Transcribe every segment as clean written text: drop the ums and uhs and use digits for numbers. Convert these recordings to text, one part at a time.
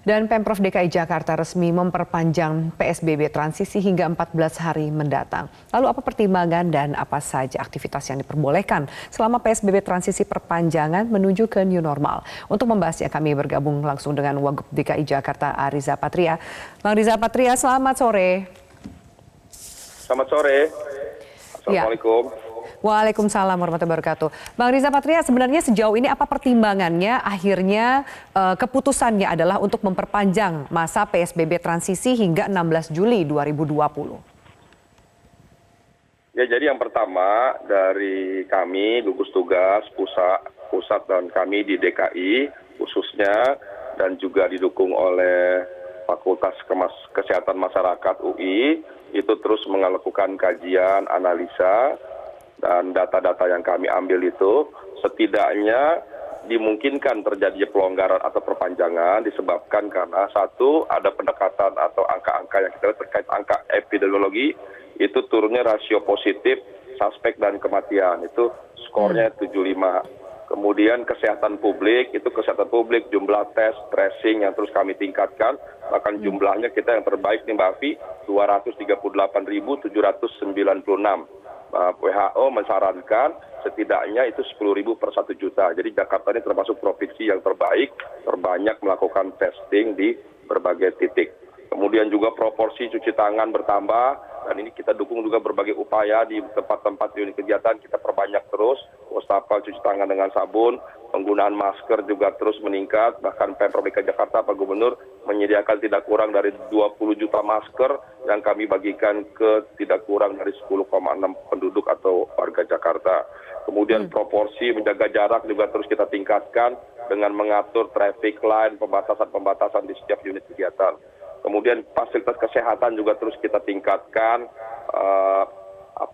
Dan Pemprov DKI Jakarta resmi memperpanjang PSBB transisi hingga 14 hari mendatang. Lalu apa pertimbangan dan apa saja aktivitas yang diperbolehkan selama PSBB transisi perpanjangan menuju ke new normal? Untuk membahasnya kami bergabung langsung dengan Wagub DKI Jakarta Ariza Patria. Bang Riza Patria, selamat sore. Selamat sore. Assalamualaikum. Waalaikumsalam warahmatullahi wabarakatuh. Bang Riza Patria, sebenarnya sejauh ini apa pertimbangannya akhirnya keputusannya adalah untuk memperpanjang masa PSBB transisi hingga 16 Juli 2020? Ya, jadi yang pertama dari kami gugus tugas pusat dan kami di DKI khususnya dan juga didukung oleh Fakultas Kesehatan Masyarakat UI itu terus melakukan kajian, analisa, dan data-data yang kami ambil itu setidaknya dimungkinkan terjadi pelonggaran atau perpanjangan disebabkan karena satu, ada pendekatan atau angka-angka yang kita lihat terkait angka epidemiologi itu turunnya rasio positif, suspek dan kematian itu skornya 75. Kemudian kesehatan publik jumlah tes, tracing yang terus kami tingkatkan, bahkan jumlahnya kita yang terbaik nih Mbak Afi 238.796. WHO mensarankan setidaknya itu 10.000 per 1 juta. Jadi Jakarta ini termasuk provinsi yang terbanyak melakukan testing di berbagai titik. Kemudian juga proporsi cuci tangan bertambah, dan ini kita dukung juga berbagai upaya di tempat-tempat unit kegiatan, kita perbanyak terus, wastafel cuci tangan dengan sabun, penggunaan masker juga terus meningkat, bahkan Pemprov DKI Jakarta, Pak Gubernur, menyediakan tidak kurang dari 20 juta masker yang kami bagikan ke tidak kurang dari 10,6 penduduk atau warga Jakarta. Kemudian proporsi menjaga jarak juga terus kita tingkatkan dengan mengatur traffic line, pembatasan-pembatasan di setiap unit kegiatan. Kemudian fasilitas kesehatan juga terus kita tingkatkan,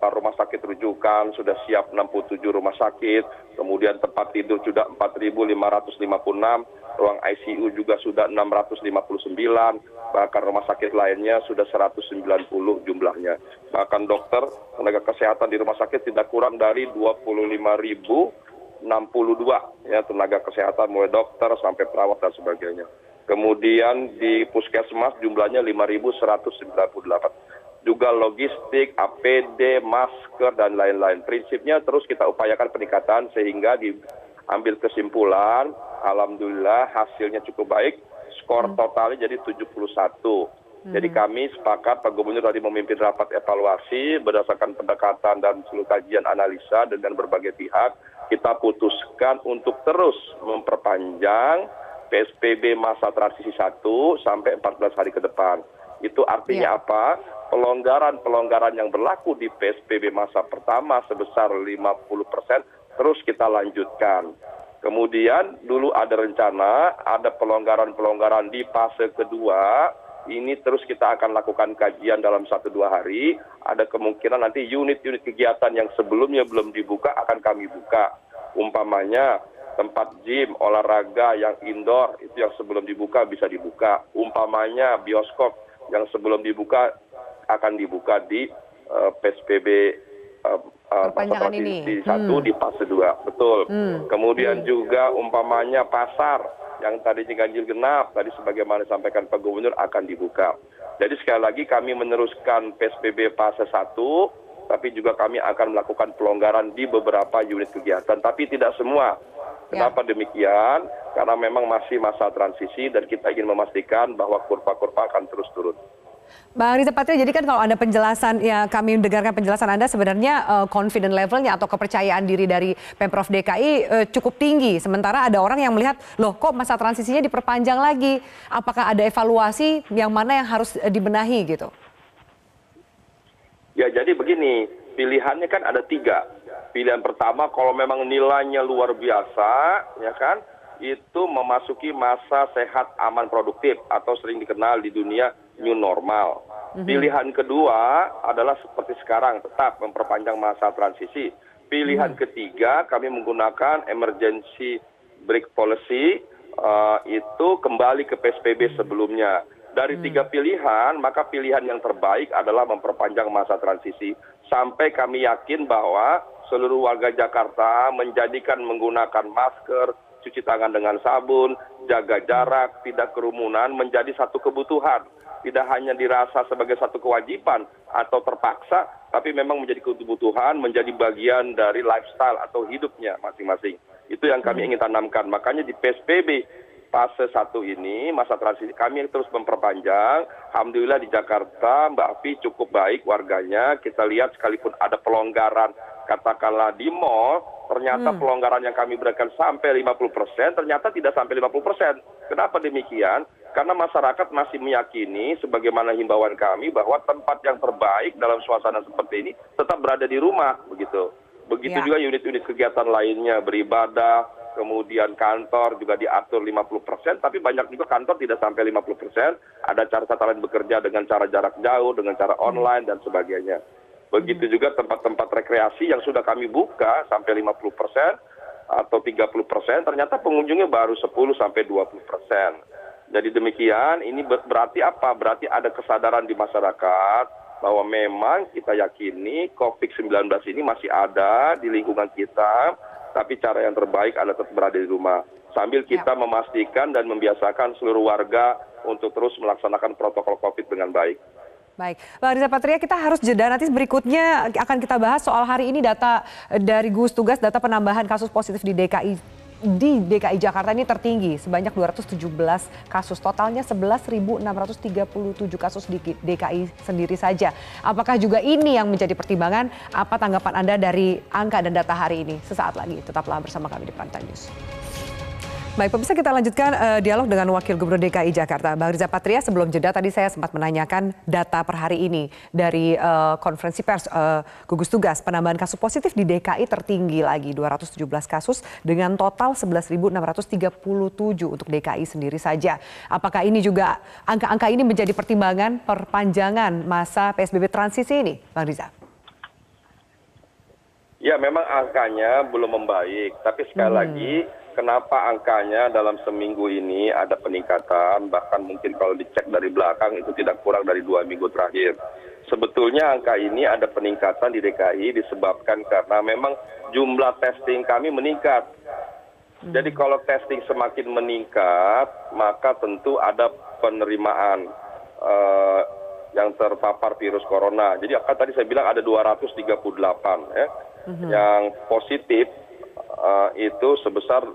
rumah sakit rujukan sudah siap 67 rumah sakit, kemudian tempat tidur sudah 4.556, ruang ICU juga sudah 659, bahkan rumah sakit lainnya sudah 190 jumlahnya. Bahkan dokter, tenaga kesehatan di rumah sakit tidak kurang dari 25.062 ya, tenaga kesehatan mulai dokter sampai perawat dan sebagainya. Kemudian di puskesmas jumlahnya 5.198. Juga logistik, APD, masker, dan lain-lain. Prinsipnya terus kita upayakan peningkatan sehingga diambil kesimpulan, alhamdulillah hasilnya cukup baik, skor totalnya jadi 71. Jadi kami sepakat, Pak Gubernur tadi memimpin rapat evaluasi, berdasarkan pendekatan dan seluruh kajian analisa dengan berbagai pihak, kita putuskan untuk terus memperpanjang PSBB masa transisi 1 sampai 14 hari ke depan. Itu artinya apa? Pelonggaran-pelonggaran yang berlaku di PSBB masa pertama sebesar 50% terus kita lanjutkan. Kemudian dulu ada rencana, ada pelonggaran-pelonggaran di fase kedua, ini terus kita akan lakukan kajian dalam 1-2 hari. Ada kemungkinan nanti unit-unit kegiatan yang sebelumnya belum dibuka akan kami buka. Umpamanya tempat gym, olahraga yang indoor itu yang sebelum dibuka bisa dibuka. Umpamanya bioskop yang sebelum dibuka akan dibuka di PSBB perpanjangan ini di 1 di fase 2. Betul. Kemudian juga umpamanya pasar yang tadinya ganjil genap tadi sebagaimana disampaikan Pak Gubernur akan dibuka. Jadi sekali lagi kami meneruskan PSBB fase 1, tapi juga kami akan melakukan pelonggaran di beberapa unit kegiatan, tapi tidak semua. Kenapa demikian? Karena memang masih masa transisi dan kita ingin memastikan bahwa kurva-kurva akan terus turun. Bang Riza Patria, jadi kan kalau ada penjelasan, ya kami mendengarkan penjelasan Anda sebenarnya confident levelnya atau kepercayaan diri dari Pemprov DKI cukup tinggi. Sementara ada orang yang melihat, loh kok masa transisinya diperpanjang lagi? Apakah ada evaluasi yang mana yang harus dibenahi gitu? Ya jadi begini, pilihannya kan ada 3. Pilihan pertama kalau memang nilainya luar biasa, ya kan, itu memasuki masa sehat, aman, produktif atau sering dikenal di dunia new normal. Pilihan kedua adalah seperti sekarang, tetap memperpanjang masa transisi. Pilihan ketiga kami menggunakan emergency break policy, itu kembali ke PSBB sebelumnya. Dari 3 pilihan, maka pilihan yang terbaik adalah memperpanjang masa transisi. Sampai kami yakin bahwa seluruh warga Jakarta menjadikan menggunakan masker, cuci tangan dengan sabun, jaga jarak, tidak kerumunan menjadi satu kebutuhan. Tidak hanya dirasa sebagai satu kewajiban atau terpaksa, tapi memang menjadi kebutuhan, menjadi bagian dari lifestyle atau hidupnya masing-masing. Itu yang kami ingin tanamkan. Makanya di PSBB fase 1 ini, masa transisi, kami terus memperpanjang. Alhamdulillah di Jakarta, Mbak Afi, cukup baik warganya. Kita lihat sekalipun ada pelonggaran, katakanlah di mall, ternyata pelonggaran yang kami berikan sampai 50%, ternyata tidak sampai 50%. Kenapa demikian? Karena masyarakat masih meyakini, sebagaimana himbauan kami, bahwa tempat yang terbaik dalam suasana seperti ini tetap berada di rumah, begitu. Begitu juga unit-unit kegiatan lainnya, beribadah, kemudian kantor juga diatur 50%, tapi banyak juga kantor tidak sampai 50%, ada cara lain bekerja dengan cara jarak jauh, dengan cara online, dan sebagainya. Begitu juga tempat-tempat rekreasi yang sudah kami buka sampai 50% atau 30%, ternyata pengunjungnya baru 10-20%. Jadi demikian, ini berarti apa? Berarti ada kesadaran di masyarakat bahwa memang kita yakini COVID-19 ini masih ada di lingkungan kita, tapi cara yang terbaik adalah tetap berada di rumah. Sambil kita memastikan dan membiasakan seluruh warga untuk terus melaksanakan protokol COVID dengan baik. Baik, Bang Riza Patria, kita harus jeda. Nanti berikutnya akan kita bahas soal hari ini data dari gugus tugas, data penambahan kasus positif di DKI Jakarta ini tertinggi, sebanyak 217 kasus. Totalnya 11.637 kasus di DKI sendiri saja. Apakah juga ini yang menjadi pertimbangan? Apa tanggapan Anda dari angka dan data hari ini? Sesaat lagi, tetaplah bersama kami di Prime Time News. Baik, pemirsa, kita lanjutkan dialog dengan Wakil Gubernur DKI Jakarta, Bang Riza Patria. Sebelum jeda tadi saya sempat menanyakan data per hari ini dari konferensi pers gugus tugas. Penambahan kasus positif di DKI tertinggi lagi, 217 kasus dengan total 11.637 untuk DKI sendiri saja. Apakah ini juga angka-angka ini menjadi pertimbangan perpanjangan masa PSBB transisi ini, Bang Riza? Ya, memang angkanya belum membaik, tapi sekali lagi, kenapa angkanya dalam seminggu ini ada peningkatan, bahkan mungkin kalau dicek dari belakang itu tidak kurang dari 2 minggu terakhir. Sebetulnya angka ini ada peningkatan di DKI disebabkan karena memang jumlah testing kami meningkat. Jadi kalau testing semakin meningkat, maka tentu ada penerimaan yang terpapar virus corona. Jadi akan tadi saya bilang ada 238 ya, yang positif itu sebesar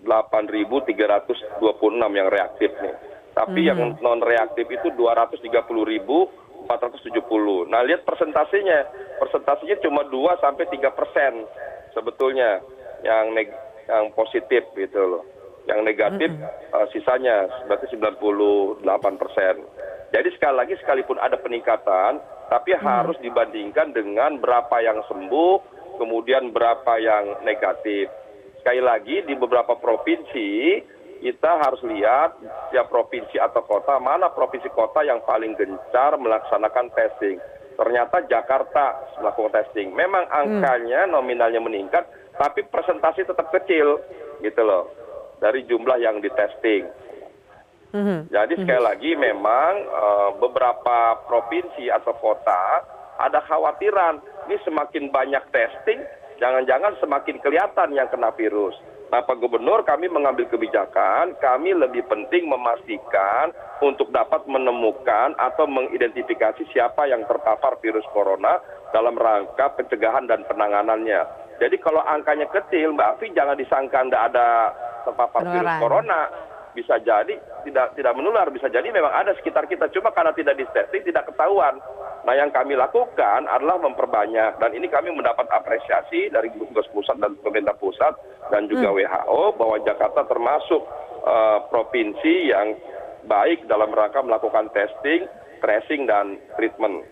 8.326 yang reaktif nih. Tapi yang non reaktif itu 230.470. Nah, lihat persentasenya. Persentasenya cuma 2-3% sebetulnya yang positif gitu loh. Yang negatif sisanya berarti 98%. Jadi sekali lagi, sekalipun ada peningkatan, tapi harus dibandingkan dengan berapa yang sembuh, kemudian berapa yang negatif. Sekali lagi, di beberapa provinsi kita harus lihat tiap provinsi atau kota, mana provinsi kota yang paling gencar melaksanakan testing. Ternyata Jakarta melakukan testing. Memang angkanya nominalnya meningkat, tapi presentasi tetap kecil gitu loh dari jumlah yang ditesting. Jadi sekali lagi memang beberapa provinsi atau kota ada khawatiran, ini semakin banyak testing, jangan-jangan semakin kelihatan yang kena virus. Nah, Pak Gubernur, kami mengambil kebijakan, kami lebih penting memastikan untuk dapat menemukan atau mengidentifikasi siapa yang terpapar virus corona dalam rangka pencegahan dan penanganannya. Jadi kalau angkanya kecil, Mbak Afi, jangan disangka tidak ada terpapar virus corona. Bisa jadi tidak menular, bisa jadi memang ada sekitar kita, cuma karena tidak di-testing tidak ketahuan. Nah, yang kami lakukan adalah memperbanyak, dan ini kami mendapat apresiasi dari gugus pusat dan pemerintah pusat dan juga WHO bahwa Jakarta termasuk provinsi yang baik dalam rangka melakukan testing, tracing, dan treatment.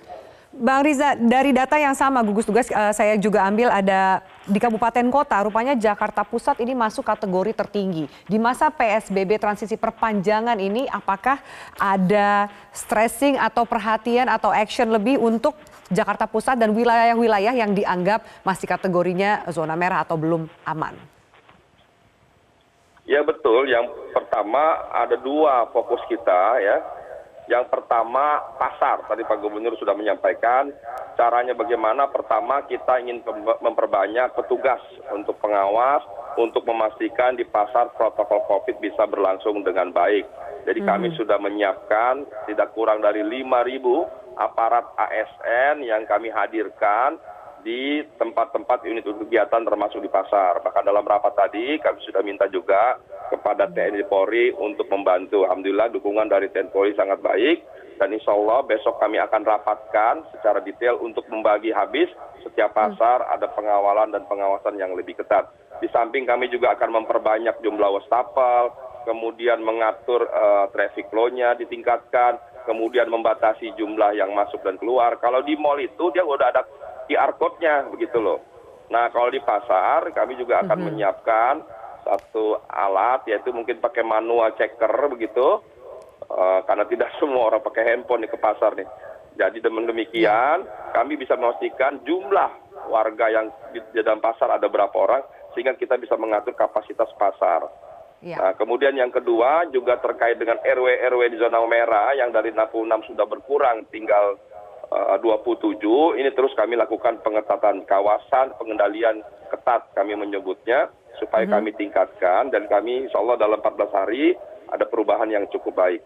Bang Riza, dari data yang sama gugus tugas saya juga ambil ada di kabupaten kota, rupanya Jakarta Pusat ini masuk kategori tertinggi. Di masa PSBB transisi perpanjangan ini, apakah ada stressing atau perhatian atau action lebih untuk Jakarta Pusat dan wilayah-wilayah yang dianggap masih kategorinya zona merah atau belum aman? Ya betul, yang pertama ada 2 fokus kita ya. Yang pertama pasar, tadi Pak Gubernur sudah menyampaikan caranya bagaimana. Pertama kita ingin memperbanyak petugas untuk pengawas untuk memastikan di pasar protokol COVID bisa berlangsung dengan baik. Jadi kami sudah menyiapkan tidak kurang dari 5.000 aparat ASN yang kami hadirkan di tempat-tempat unit kegiatan termasuk di pasar. Bahkan dalam rapat tadi kami sudah minta juga kepada TNI Polri untuk membantu. Alhamdulillah dukungan dari TNI Polri sangat baik dan insya Allah besok kami akan rapatkan secara detail untuk membagi habis setiap pasar ada pengawalan dan pengawasan yang lebih ketat. Di samping kami juga akan memperbanyak jumlah wastafel, kemudian mengatur traffic flow-nya ditingkatkan, kemudian membatasi jumlah yang masuk dan keluar. Kalau di mall itu dia udah ada QR code-nya begitu loh. Nah kalau di pasar kami juga akan menyiapkan satu alat yaitu mungkin pakai manual checker begitu, karena tidak semua orang pakai handphone nih ke pasar nih. Jadi dengan demikian kami bisa memastikan jumlah warga yang di dalam pasar ada berapa orang sehingga kita bisa mengatur kapasitas pasar. Ya. Nah, kemudian yang kedua juga terkait dengan RW-RW di zona merah yang dari 66 sudah berkurang tinggal 27, ini terus kami lakukan pengetatan kawasan, pengendalian ketat kami menyebutnya, supaya kami tingkatkan dan kami insya Allah dalam 14 hari ada perubahan yang cukup baik.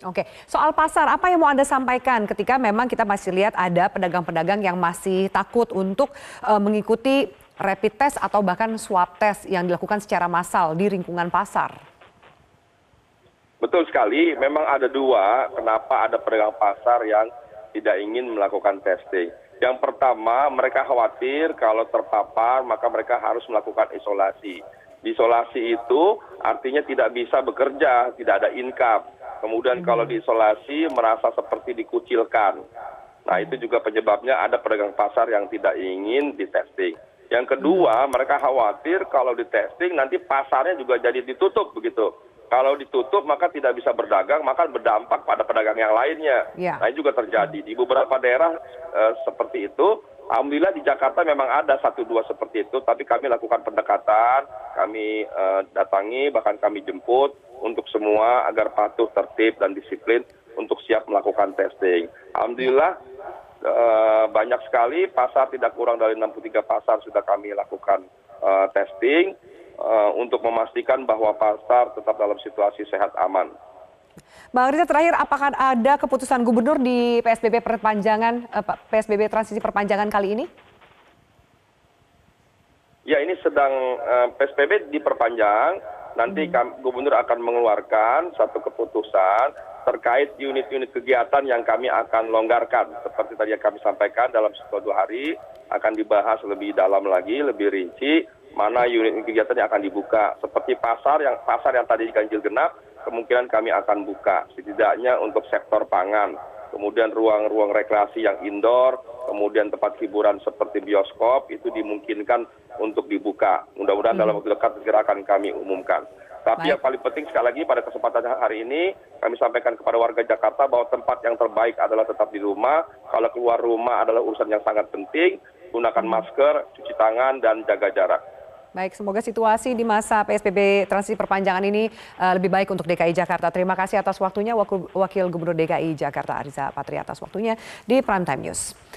Oke, soal pasar, apa yang mau Anda sampaikan ketika memang kita masih lihat ada pedagang-pedagang yang masih takut untuk mengikuti rapid test atau bahkan swab test yang dilakukan secara massal di lingkungan pasar? Betul sekali, memang ada dua kenapa ada pedagang pasar yang tidak ingin melakukan testing. Yang pertama, mereka khawatir kalau terpapar maka mereka harus melakukan isolasi. Isolasi itu artinya tidak bisa bekerja, tidak ada income. Kemudian kalau diisolasi merasa seperti dikucilkan. Nah itu juga penyebabnya ada pedagang pasar yang tidak ingin ditesting. Yang kedua, mereka khawatir kalau ditesting nanti pasarnya juga jadi ditutup begitu. Kalau ditutup maka tidak bisa berdagang, maka berdampak pada pedagang yang lainnya. Ya. Nah ini juga terjadi di beberapa daerah seperti itu. Alhamdulillah di Jakarta memang ada 1-2 seperti itu, tapi kami lakukan pendekatan, kami datangi, bahkan kami jemput untuk semua agar patuh, tertib, dan disiplin untuk siap melakukan testing. Alhamdulillah banyak sekali pasar, tidak kurang dari 63 pasar sudah kami lakukan testing untuk memastikan bahwa pasar tetap dalam situasi sehat aman. Bang Riza, terakhir apakah ada keputusan gubernur di PSBB perpanjangan PSBB transisi perpanjangan kali ini? Ya, ini sedang PSBB diperpanjang. Nanti gubernur akan mengeluarkan satu keputusan terkait unit-unit kegiatan yang kami akan longgarkan. Seperti tadi yang kami sampaikan, dalam 1-2 hari akan dibahas lebih dalam lagi, lebih rinci mana unit kegiatan yang akan dibuka. Seperti pasar yang tadi ganjil genap, kemungkinan kami akan buka, setidaknya untuk sektor pangan. Kemudian ruang-ruang rekreasi yang indoor, kemudian tempat hiburan seperti bioskop, itu dimungkinkan untuk dibuka. Mudah-mudahan dalam waktu dekat segera akan kami umumkan. Tapi yang paling penting sekali lagi pada kesempatan hari ini, kami sampaikan kepada warga Jakarta bahwa tempat yang terbaik adalah tetap di rumah. Kalau keluar rumah adalah urusan yang sangat penting, gunakan masker, cuci tangan, dan jaga jarak. Baik, semoga situasi di masa PSBB transisi perpanjangan ini lebih baik untuk DKI Jakarta. Terima kasih atas waktunya Wakil Gubernur DKI Jakarta Ariza Patria atas waktunya di Prime Time News.